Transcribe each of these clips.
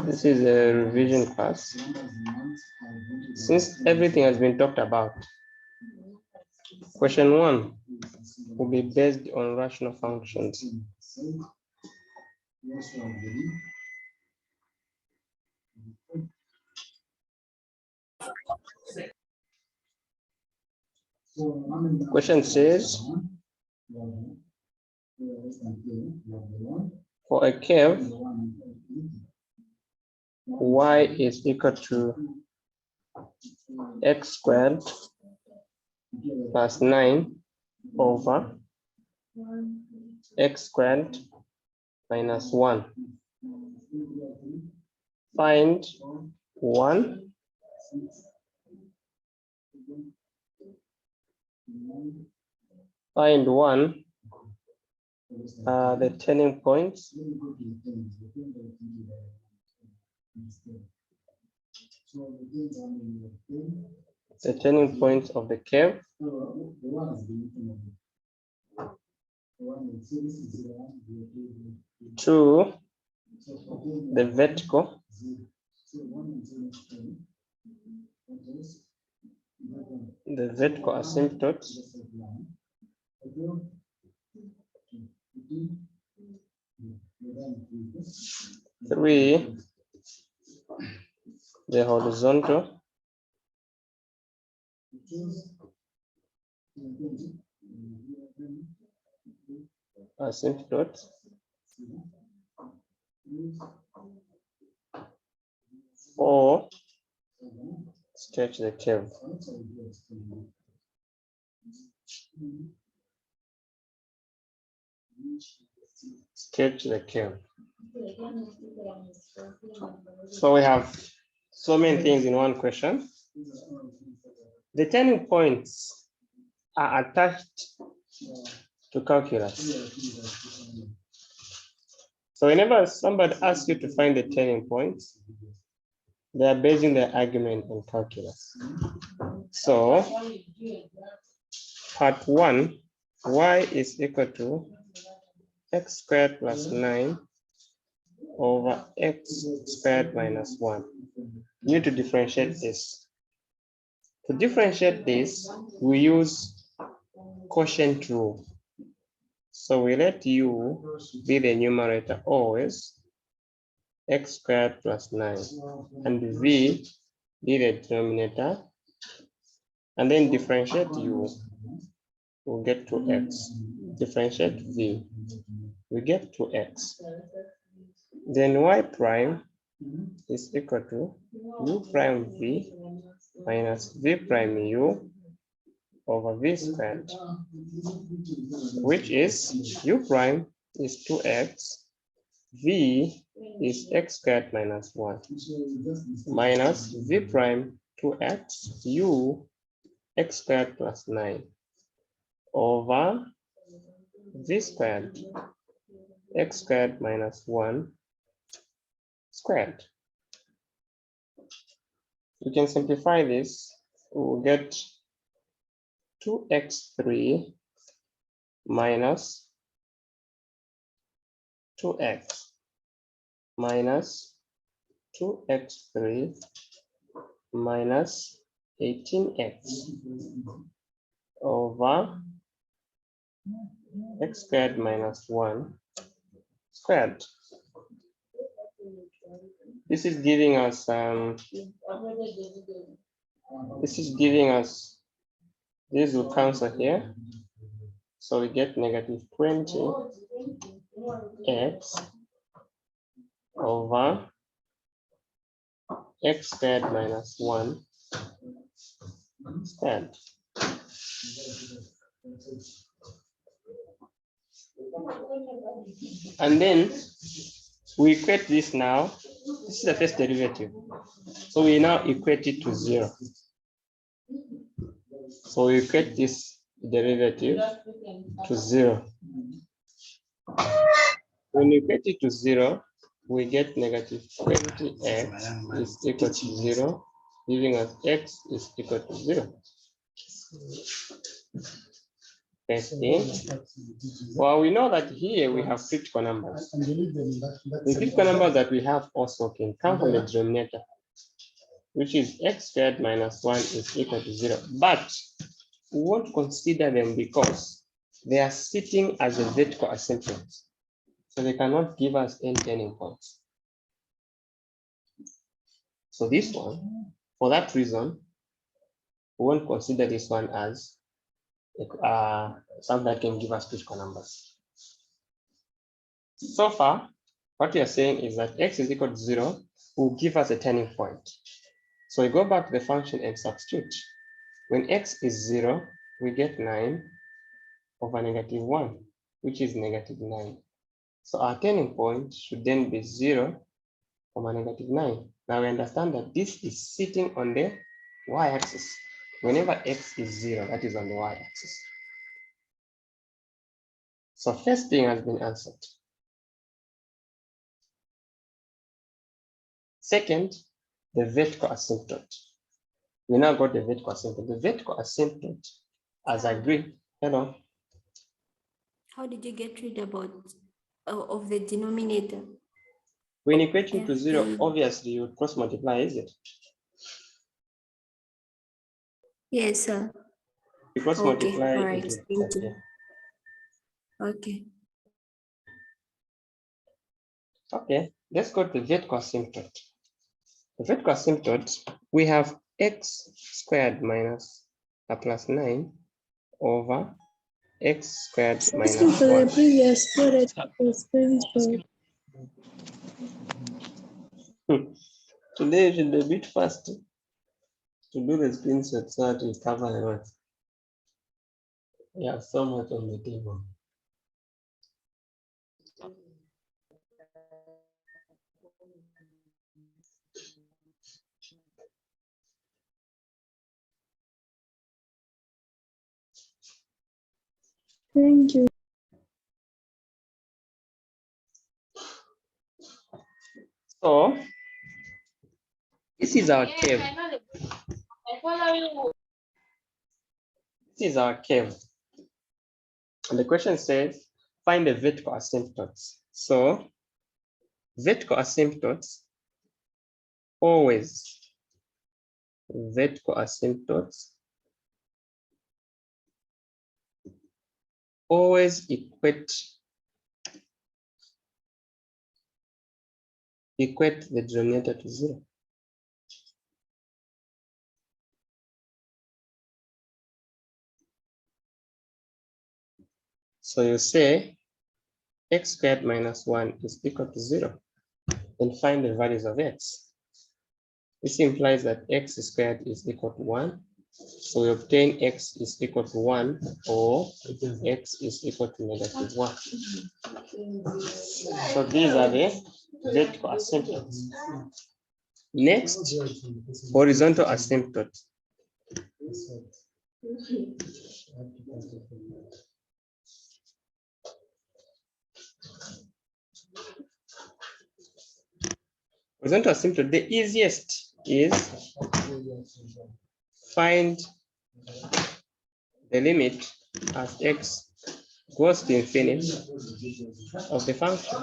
This is a revision class. Since everything has been talked about, question 1 will be based on rational functions. Question says, for a curve, y is equal to x squared plus 9 over x squared minus 1. Find 1, the turning points. The turning points of the curve. 2, the vertical. The vertical asymptote. 3, the horizontal. Asymptote. 4, stretch the curve. Sketch the curve. So we have so many things in one question. The turning points are attached to calculus. So whenever somebody asks you to find the turning points, they are basing their argument on calculus. So part 1, y is equal to x squared plus 9 over x squared minus 1. You need to differentiate this. To differentiate this, we use quotient rule. So we let u be the numerator always, x squared plus 9, and v be the denominator, and then differentiate u, we'll get to x. Differentiate v, we get to x. Then y prime is equal to u prime v minus v prime u over v squared, which is u prime is 2x, v is x squared minus 1, minus v prime 2x, u x squared plus 9 over v squared x squared minus 1 squared. You can simplify this. We'll get 2x3 minus 2x minus 2x3 minus 18x over x squared minus 1 squared. This is giving us this will cancel here, so we get negative 20x over x squared minus 1 squared. And then we equate this now. This is the first derivative. So we now equate it to 0. So we equate this derivative to 0. When we equate it to 0, we get negative 20x is equal to 0, giving us x is equal to 0. First thing, well, we know that here we have critical numbers. The critical numbers that we have also can come from the denominator, which is x squared minus 1 is equal to 0. But we won't consider them because they are sitting as a vertical asymptote. So they cannot give us any turning points. So this one, for that reason, we won't consider this one as something that can give us critical numbers. So far, what we are saying is that x is equal to 0 will give us a turning point. So we go back to the function and substitute. When x is 0, we get 9 over negative 1, which is negative 9. So our turning point should then be 0 over negative 9. Now we understand that this is sitting on the y-axis. Whenever x is 0, that is on the y-axis. So first thing has been answered. Second, the vertical asymptote. We now got the vertical asymptote. The vertical asymptote, as agreed. Hello. How did you get rid of the denominator? When equating to 0, obviously you would cross multiply, is it? Yes, sir. You cross Okay, multiply. all right. Thank you. Okay. Okay, let's go to the vertical asymptote. The vertical asymptote, we have x squared minus a plus 9 over x squared minus 1. The previous product is very short. Today you should be a bit fast to do the screenshot so that we cover a lot. We have so much on the table. Thank you. So this is our curve. This is our curve. And the question says, find the vertical asymptotes. So vertical asymptotes, always vertical asymptotes, always equate the denominator to 0. So you say x squared minus 1 is equal to 0, and find the values of x. This implies that x squared is equal to 1. So we obtain x is equal to 1 or x is equal to negative 1. So these are the vertical asymptotes. Next, horizontal asymptote. Horizontal asymptote, the easiest is find the limit as x goes to infinity of the function.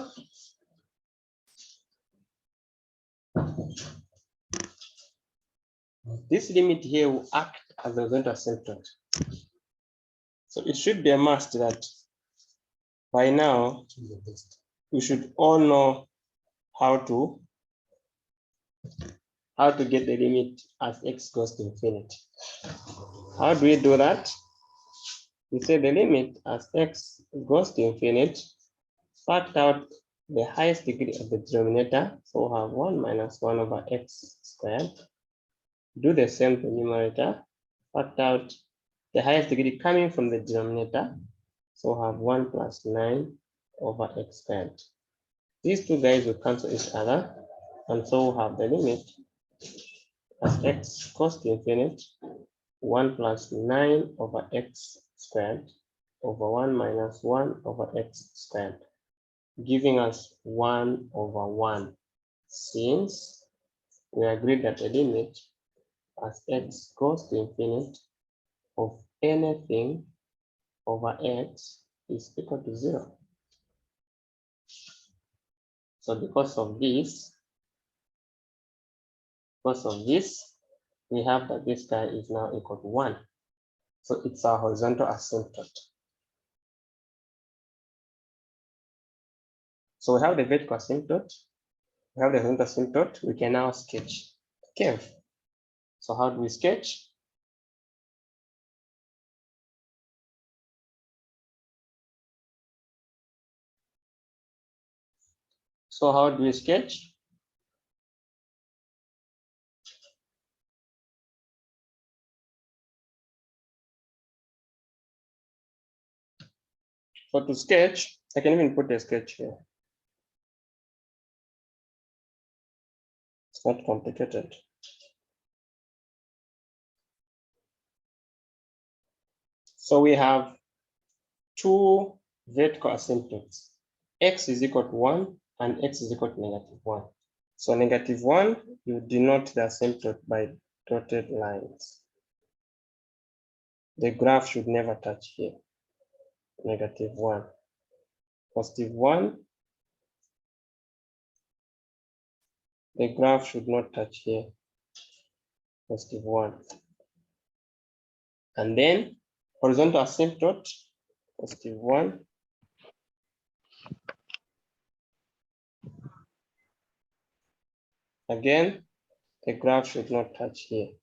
This limit here will act as the horizontal asymptote. So it should be a must that by now we should all know how to get the limit as x goes to infinity. How do we do that? We say the limit as x goes to infinity, factor out the highest degree of the denominator, so we'll have 1 minus 1 over x squared. Do the same to the numerator, factor out the highest degree coming from the denominator, so we'll have 1 plus 9 over x squared. These two guys will cancel each other, and so we'll have the limit as x goes to infinity, 1 plus 9 over x squared over 1 minus 1 over x squared, giving us 1 over 1, since we agreed that the limit as x goes to infinity of anything over x is equal to 0. So because of this, we have that this guy is now equal to 1. So it's our horizontal asymptote. So we have the vertical asymptote, we have the horizontal asymptote. We can now sketch the curve. So how do we sketch? So how do we sketch? So to sketch, I can even put a sketch here. It's not complicated. So we have two vertical asymptotes. X is equal to 1 and x is equal to -1. So -1, you denote the asymptote by dotted lines. The graph should never touch here. -1. +1, the graph should not touch here. +1. And then horizontal asymptote, +1. Again, the graph should not touch here.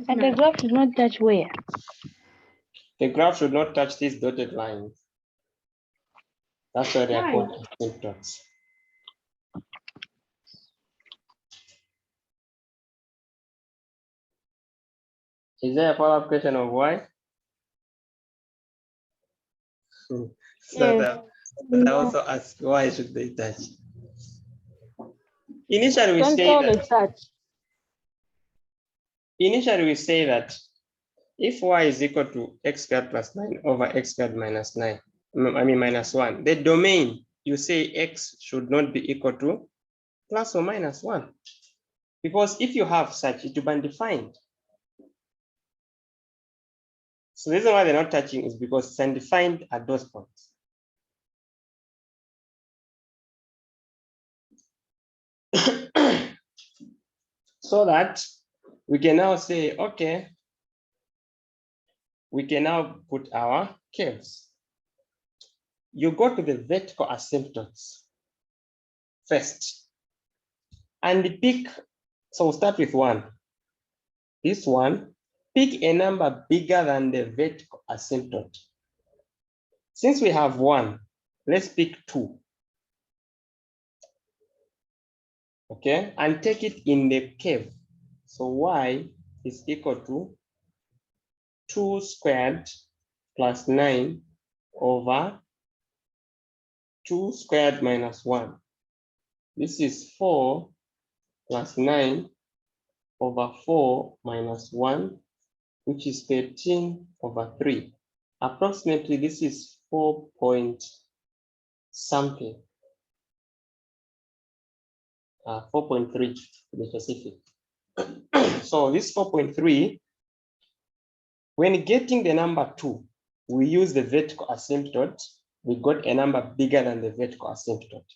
And the graph should not touch where? The graph should not touch these dotted lines. That's why they are Why? called asymptotes. Is there a follow-up question of why? So Yes. that also ask why should they touch? Initially we Don't say always that. touch. Initially we say that if y is equal to x squared plus 9 over x squared minus 9, I mean -1, the domain, you say x should not be equal to plus or minus 1. Because if you have such, it will be undefined. So the reason why they're not touching is because it's undefined at those points. So that we can now say, okay, we can now put our curves. You go to the vertical asymptotes first and pick, so we'll start with 1. This one, pick a number bigger than the vertical asymptote. Since we have 1, let's pick 2. Okay, and take it in the curve. So y is equal to 2 squared plus 9 over 2 squared minus 1. This is 4 plus 9 over 4 minus 1, which is 13 over 3. Approximately, this is 4 point something. 4.3 to be specific. So this 4.3, when getting the number 2, we use the vertical asymptote. We got a number bigger than the vertical asymptote.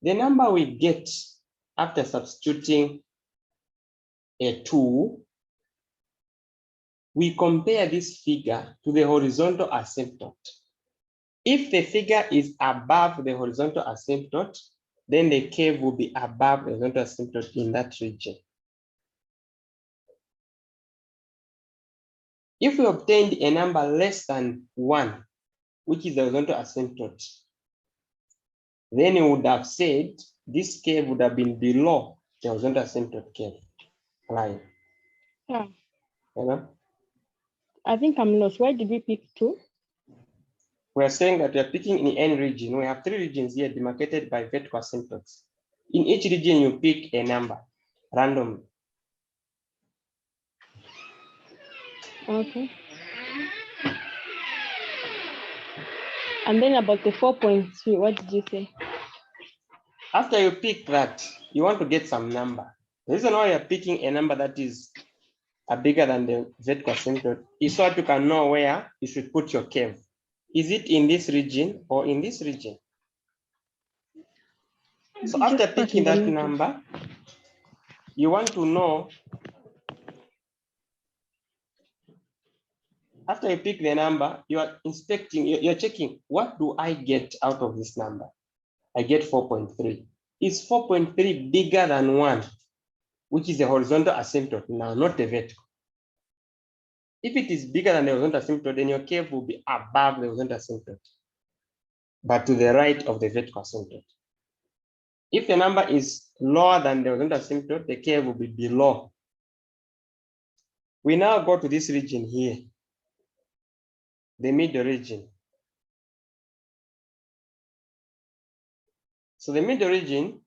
The number we get after substituting a 2, we compare this figure to the horizontal asymptote. If the figure is above the horizontal asymptote, then the curve will be above the horizontal asymptote in that region. If we obtained a number less than 1, which is the horizontal asymptote, then you would have said this curve would have been below the horizontal asymptote curve line. Yeah. You know? I think I'm lost. Why did we pick 2? We are saying that we are picking in any region. We have 3 regions here demarcated by vertical asymptotes. In each region, you pick a number randomly. Okay. And then about the 4.3, what did you say? After you pick that, you want to get some number. The reason why you're picking a number that is are bigger than the vertical asymptote is so that you can know where you should put your curve. Is it in this region or in this region? So after Just put in picking the that middle. number, you want to know, after you pick the number, you are inspecting, you're checking, what do I get out of this number? I get 4.3. Is 4.3 bigger than 1, which is a horizontal asymptote now, not a vertical? If it is bigger than the horizontal asymptote, then your curve will be above the horizontal asymptote, but to the right of the vertical asymptote. If the number is lower than the horizontal asymptote, the curve will be below. We now go to this region here, the middle region. So the middle region,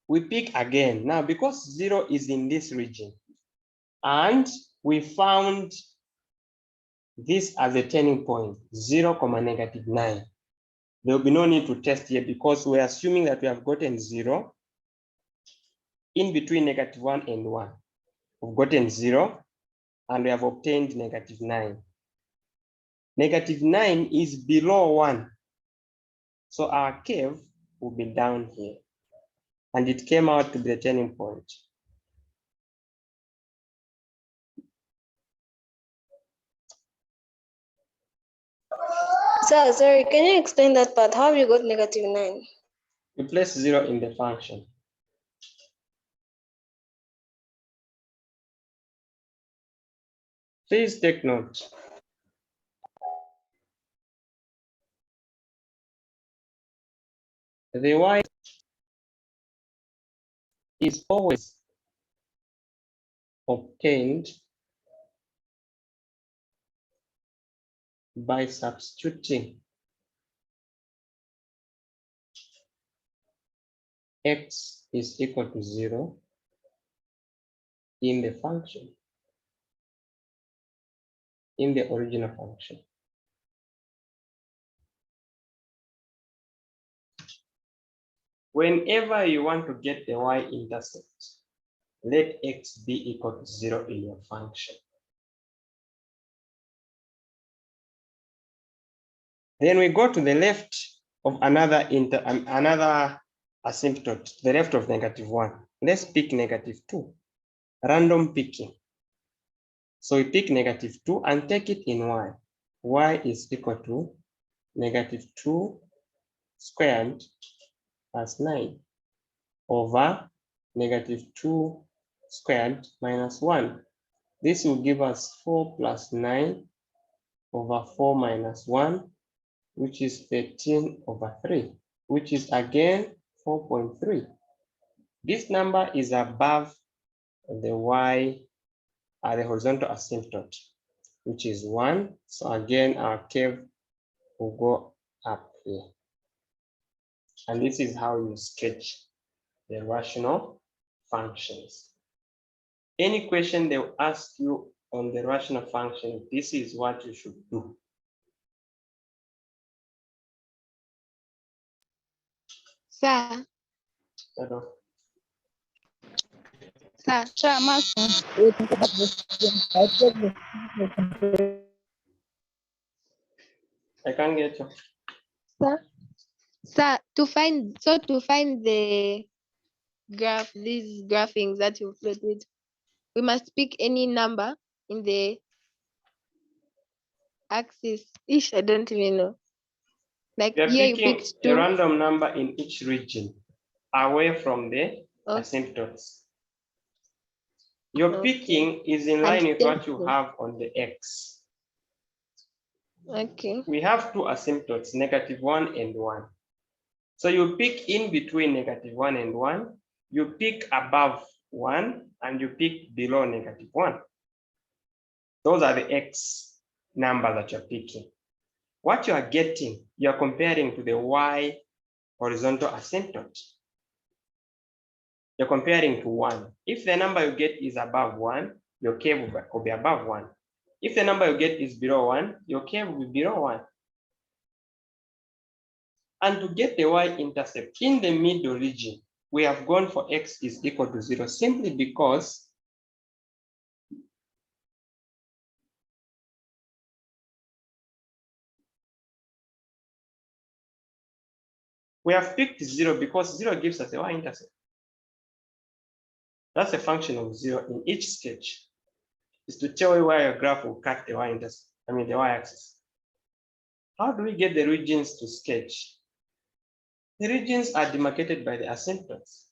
we pick again. Now, because 0 is in this region, and we found this as a turning point, 0, -9. There will be no need to test here because we're assuming that we have gotten 0 in between -1 and 1. We've gotten 0 and we have obtained -9. -9 is below 1. So our curve will be down here. And it came out to be the turning point. Sir, sorry, can you explain that part? How have you got -9? You place 0 in the function. Please take note. The y is always obtained by substituting x is equal to 0 in the function, in the original function. Whenever you want to get the y-intercept, let x be equal to 0 in your function. Then we go to the left of another asymptote, the left of -1. Let's pick -2, random picking. So we pick -2 and take it in y. Y is equal to -2 squared plus 9 over -2 squared minus 1. This will give us 4 plus 9 over 4 minus 1, which is 13 over 3, which is again 4.3. This number is above the y at the horizontal asymptote, which is 1. So again, our curve will go up here. And this is how you sketch the rational functions. Any question they will ask you on the rational function, this is what you should do. Sir, Hello. sir, I can't get you. sir, to find the graph, these graphings that you plotted, we must pick any number in the axis. Ish, I don't even know. Like You're here you picking picked a 2. random number in each region away from the Okay. asymptotes. Your Okay. picking is in And line with what you testing. have on the x. Okay. We have two asymptotes, -1 and 1. So you pick in between -1 and 1, you pick above 1, and you pick below -1. Those are the x numbers that you're picking. What you are getting, you're comparing to the y horizontal asymptote. You're comparing to 1. If the number you get is above 1, your curve will be above 1. If the number you get is below 1, your curve will be below 1. And to get the y-intercept in the middle region, we have gone for x is equal to 0 simply because We have picked 0 because 0 gives us the y-intercept. That's a function of 0 in each sketch, is to tell you where your graph will cut the y-intercept, I mean the y-axis. How do we get the regions to sketch? The regions are demarcated by the asymptotes.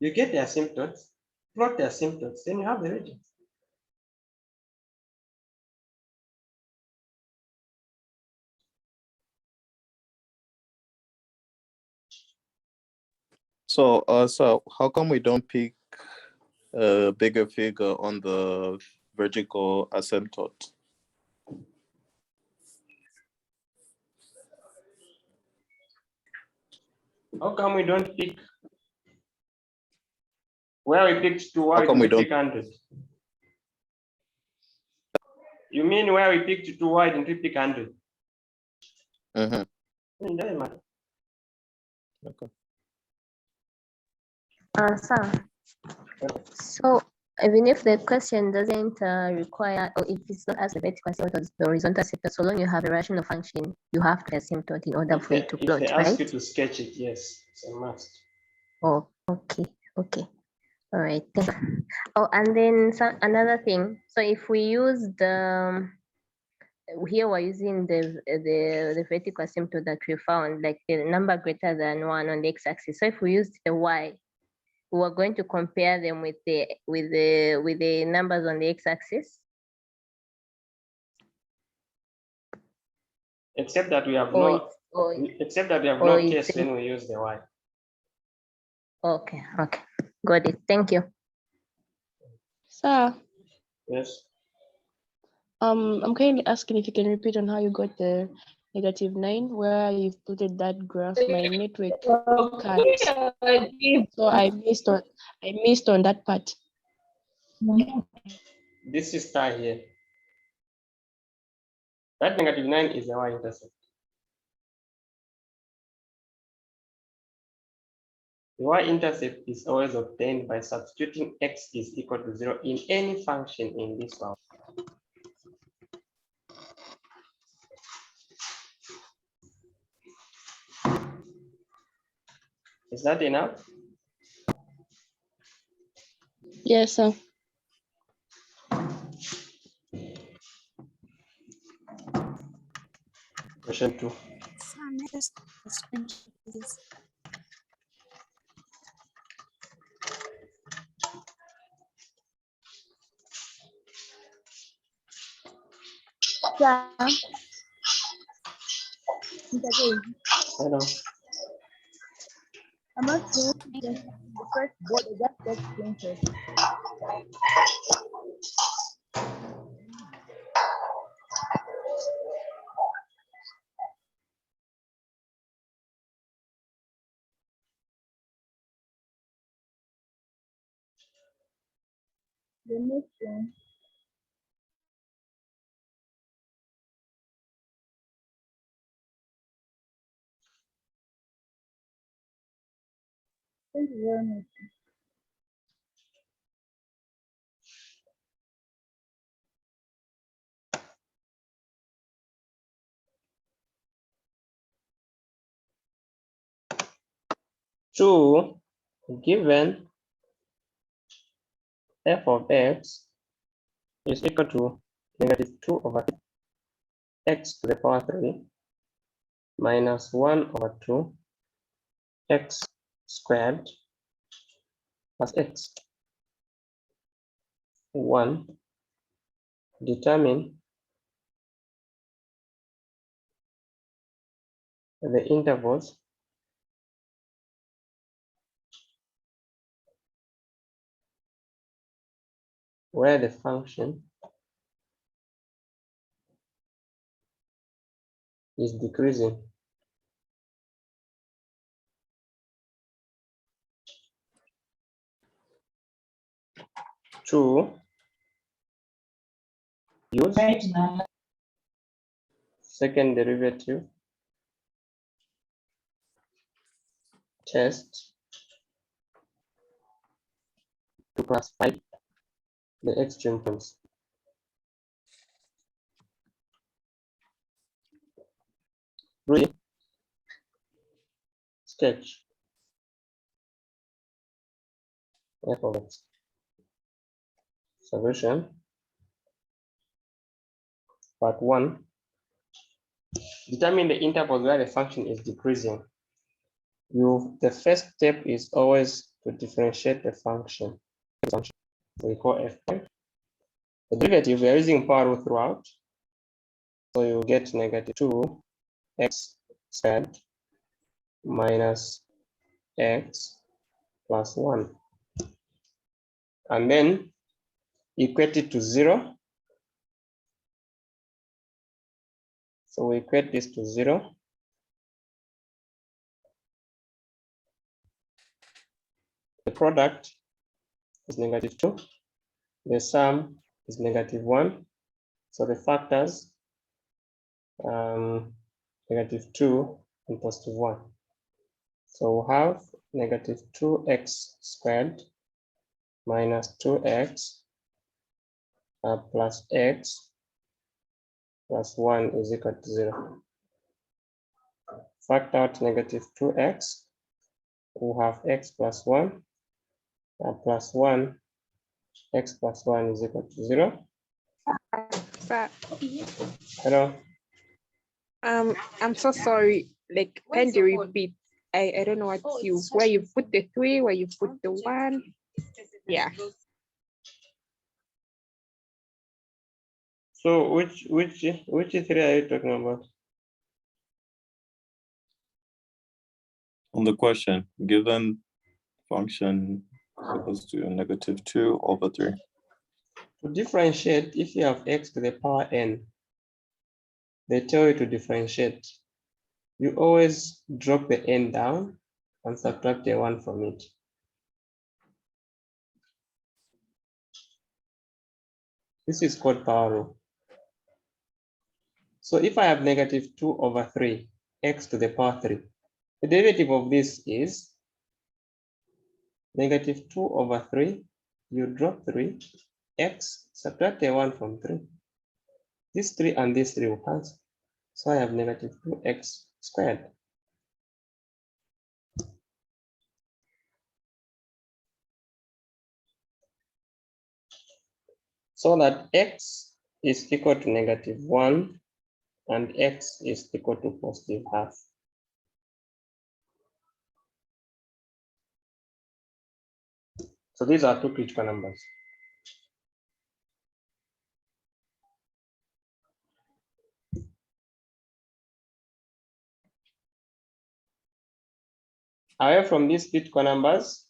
You get the asymptotes, plot the asymptotes, then you have the regions. So how come we don't pick a bigger figure on the vertical asymptote? How come we don't pick where we picked 2 How wide come and we we don't? pick 100? You mean where we picked 2 wide and we pick 100? Mhm. It doesn't matter. Okay. Sir, so even if the question doesn't require, or if it's not as the vertical asymptote or the horizontal asymptote, so long you have a rational function, you have to asymptote in order for it to If plot, they ask you right? to sketch it, yes, it's a must. Oh, okay, okay. All right. Thank you. Oh, and then another thing. So if we use the here we're using the vertical asymptote that we found, like the number greater than 1 on the x-axis. So if we use the y, we're going to compare them with the numbers on the x-axis. Except that we have Or no, it's, or, except that we have or no it's case when we use the y. okay, okay, got it. Thank you. Sir, Yes. I'm kindly asking if you can repeat on how you got the -9, where you've plotted that graph. My network cut, so I missed on that part. This is star here. That -9 is the y-intercept. The y-intercept is always obtained by substituting x is equal to 0 in any function in this one. Is that enough? Yes, sir. Question 2. Hello. I'm not saying the first board is just text printers. The next one. Thank you very much. Two, given f of x is equal to -2 over x to the power 3 minus 1 over 2 x squared plus x. 1. Determine the intervals where the function is decreasing. Two, use second derivative test to classify the extreme points. 3, sketch f of x. Solution. Part 1. Determine the intervals where the function is decreasing. The first step is always to differentiate the function. We call f prime. The derivative, we are using power rule throughout. So you get negative 2x squared minus x plus 1. And then equate it to 0. So we equate this to 0. The product is negative 2. The sum is negative 1. So the factors, negative 2 and positive 1. So we have negative 2x squared minus 2x plus x plus 1 is equal to 0. Factor out negative 2x. We have x plus 1 plus 1. X plus 1 is equal to 0. Hello. I'm so sorry. Like, can you repeat? I don't know what you where you put the 3, where you put the 1. Yeah. So which 3 are you talking about? On the question, given function equals to negative 2 over 3. To differentiate, if you have x to the power n, they tell you to differentiate. You always drop the n down and subtract a 1 from it. This is called power rule. So if I have negative 2 over 3, x to the power 3, the derivative of this is negative 2 over 3, you drop 3, x, subtract a 1 from 3. This 3 and this 3 will cancel. So I have negative 2x squared. So that x is equal to negative 1 and x is equal to positive half. So these are two critical numbers. Away from these critical numbers,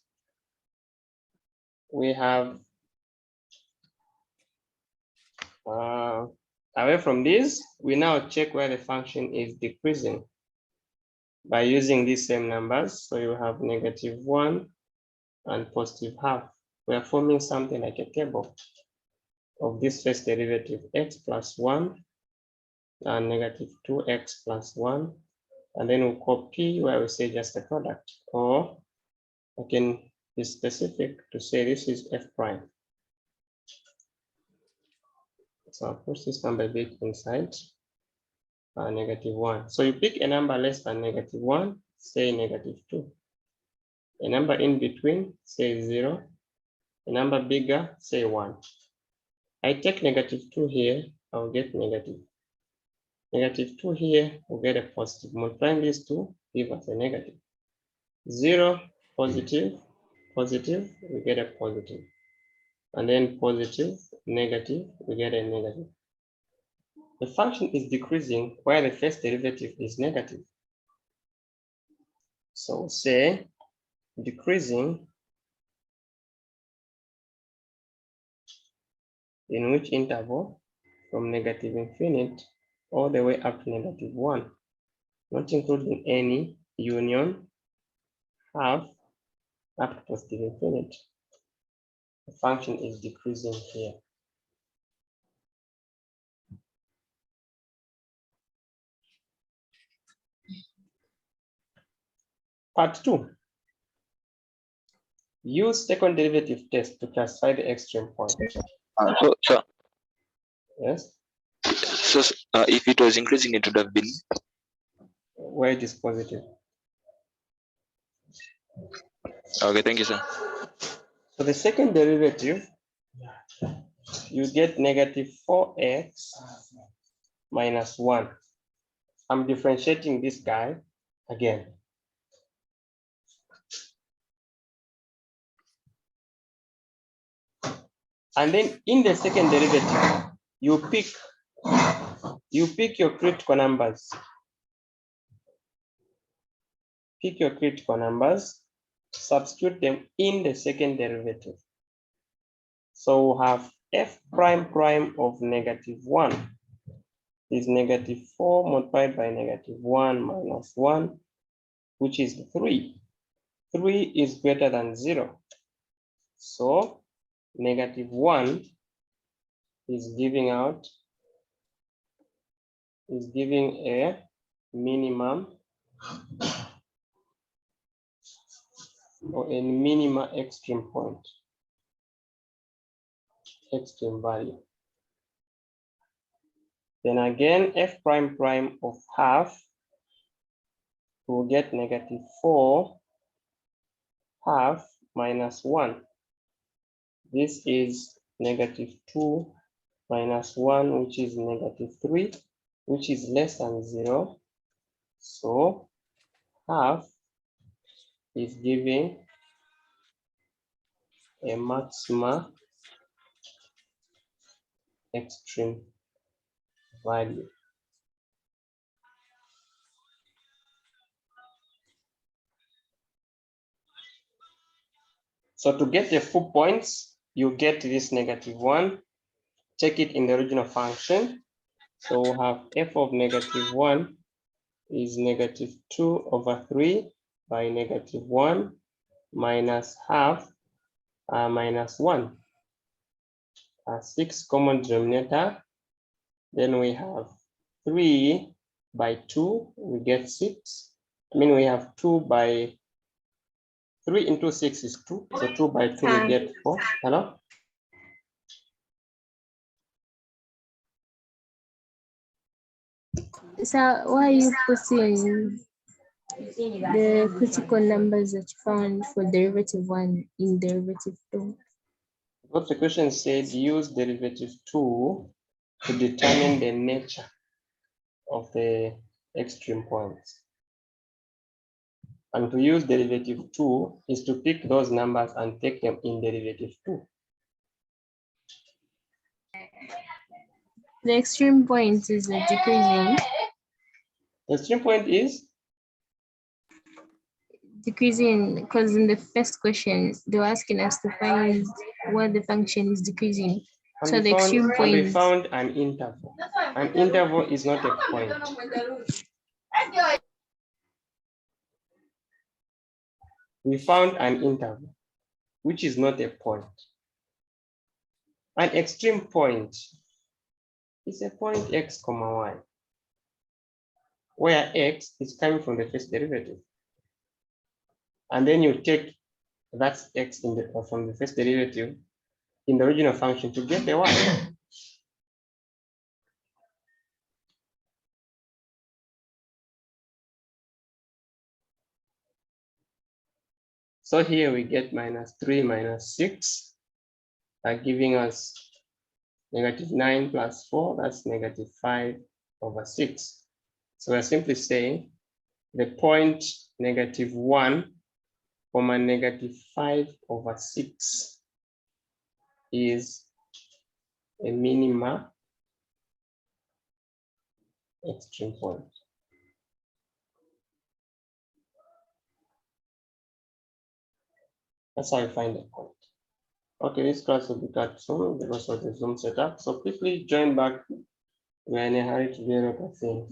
we have away from these, we now check where the function is decreasing by using these same numbers. So you have negative 1 and positive half. We are forming something like a table of this first derivative, x plus 1 and negative 2x plus 1. And then we'll copy where we say just the product, or I can be specific to say this is f prime. So I'll push this number bit inside negative 1. So you pick a number less than negative 1, say negative 2. A number in between, say 0. A number bigger, say 1. I take negative 2 here, I'll get negative. Negative 2 here, we'll get a positive. Multiplying these two, give us a negative. 0, positive, positive, we get a positive. And then positive, negative, we get a negative. The function is decreasing while the first derivative is negative. So say decreasing in which interval? From negative infinite all the way up to negative 1, not including any union, half, up to positive infinite. The function is decreasing here. Part 2. Use second derivative test to classify the extreme point. So Yes. So if it was increasing, it would have been where it is positive. Okay, thank you, sir. So the second derivative, you get negative 4x minus 1. I'm differentiating this guy again. And then in the second derivative, you pick your critical numbers. Pick your critical numbers, substitute them in the second derivative. So we have f prime prime of negative 1 is negative 4 multiplied by negative 1 minus 1, which is 3. 3 is greater than 0. So negative 1 is giving a minimum or a minima extreme point, extreme value. Then again, f prime prime of half will get negative 4 half minus 1. This is negative 2 minus 1, which is negative 3, which is less than 0. So half is giving a maxima extreme value. So to get the full points, you get this negative 1, take it in the original function. So we'll have f of negative 1 is negative 2 over 3 by negative 1 minus half minus 1. 6 common denominator. Then we have 3 by 2, we get 6. I mean, we have 2 by 3 into 6 is 2. So 2 by 2, we get 4. Hello? So why are you putting the critical numbers that you found for derivative 1 in derivative 2? What the question said, use derivative 2 to determine the nature of the extreme points. And to use derivative 2 is to pick those numbers and take them in derivative 2. The extreme point is decreasing. The extreme point is decreasing, because in the first question, they were asking us to find what the function is decreasing. and So we the found, extreme and we point, found an interval. An interval is not a point. We found an interval, which is not a point. An extreme point is a point x comma y, where x is coming from the first derivative. And then you take that x in the, from the first derivative in the original function to get the y. So here we get minus 3 minus 6, giving us negative 9 plus 4, that's negative 5 over 6. So we're simply saying the point negative 1 comma negative 5 over 6 is a minima extreme point. That's how you find the point. Okay, this class will be cut soon because of the Zoom setup. So quickly join back. We're in a hurry to be able to think.